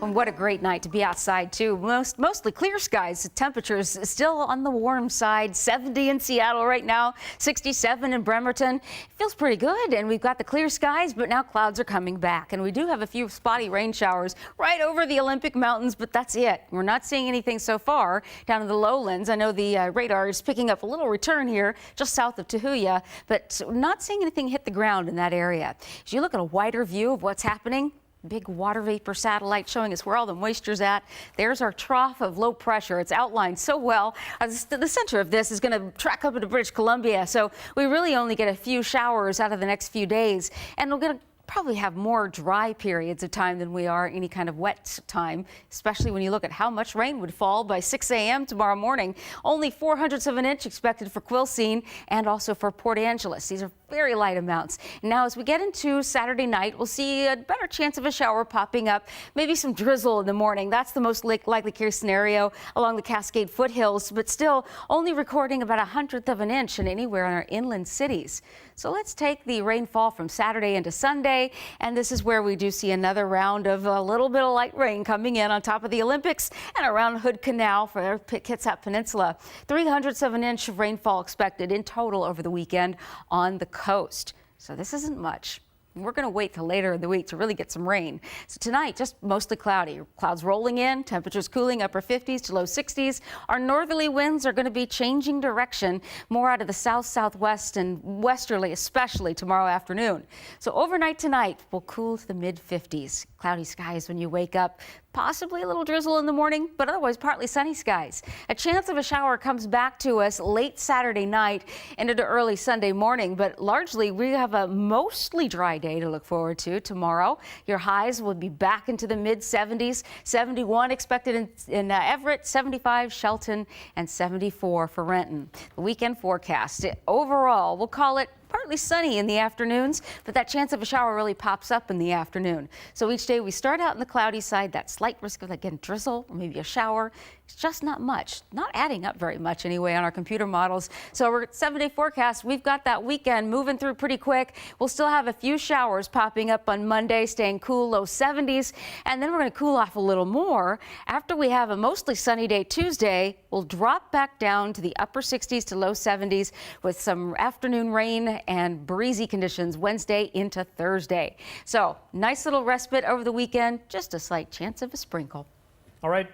And what a great night to be outside, too. Mostly clear skies. Temperatures still on the warm side. 70 in Seattle right now, 67 in Bremerton. It feels pretty good, and we've got the clear skies, but now clouds are coming back. And we do have a few spotty rain showers right over the Olympic Mountains, but that's it. We're not seeing anything so far down in the lowlands. I know the radar is picking up a little return here just south of Tahuya, but not seeing anything hit the ground in that area. As you look at a wider view of what's happening, big water vapor satellite showing us where all the moisture's at. There's our trough of low pressure. It's outlined so well. The center of this is going to track up into British Columbia, so we really only get a few showers out of the next few days, and we're going to probably have more dry periods of time than we are any kind of wet time, especially when you look at how much rain would fall by 6 a.m. tomorrow morning. Only 0.04 of an inch expected for Quilcene and also for Port Angeles. These are very light amounts. Now, as we get into Saturday night, we'll see a better chance of a shower popping up, maybe some drizzle in the morning. That's the most likely case scenario along the Cascade foothills, but still only recording about 1/100 of an inch in anywhere in our inland cities. So let's take the rainfall from Saturday into Sunday, and this is where we do see another round of a little bit of light rain coming in on top of the Olympics and around Hood Canal for Kitsap Peninsula. 0.03 of an inch of rainfall expected in total over the weekend on the coast. So this isn't much. We're going to wait till later in the week to really get some rain. So tonight, just mostly cloudy. Clouds rolling in, temperatures cooling, upper 50s to low 60s. Our northerly winds are going to be changing direction, more out of the south-southwest and westerly, especially tomorrow afternoon. So overnight tonight, we'll cool to the mid-50s. Cloudy skies when you wake up. Possibly a little drizzle in the morning, but otherwise partly sunny skies. A chance of a shower comes back to us late Saturday night and into early Sunday morning, but largely we have a mostly dry day to look forward to tomorrow. Your highs will be back into the mid-70s, 71 expected in Everett, 75 Shelton, and 74 for Renton. The weekend forecast overall, we'll call it partly sunny in the afternoons, but that chance of a shower really pops up in the afternoon. So each day we start out on the cloudy side, that slight risk of again drizzle or maybe a shower. It's just not much, not adding up very much anyway on our computer models. So we're at 7-day forecast. We've got that weekend moving through pretty quick. We'll still have a few showers popping up on Monday, staying cool, low 70s, and then we're going to cool off a little more. After we have a mostly sunny day Tuesday, we'll drop back down to the upper 60s to low 70s with some afternoon rain and breezy conditions Wednesday into Thursday. So nice little respite over the weekend, just a slight chance of a sprinkle. All right.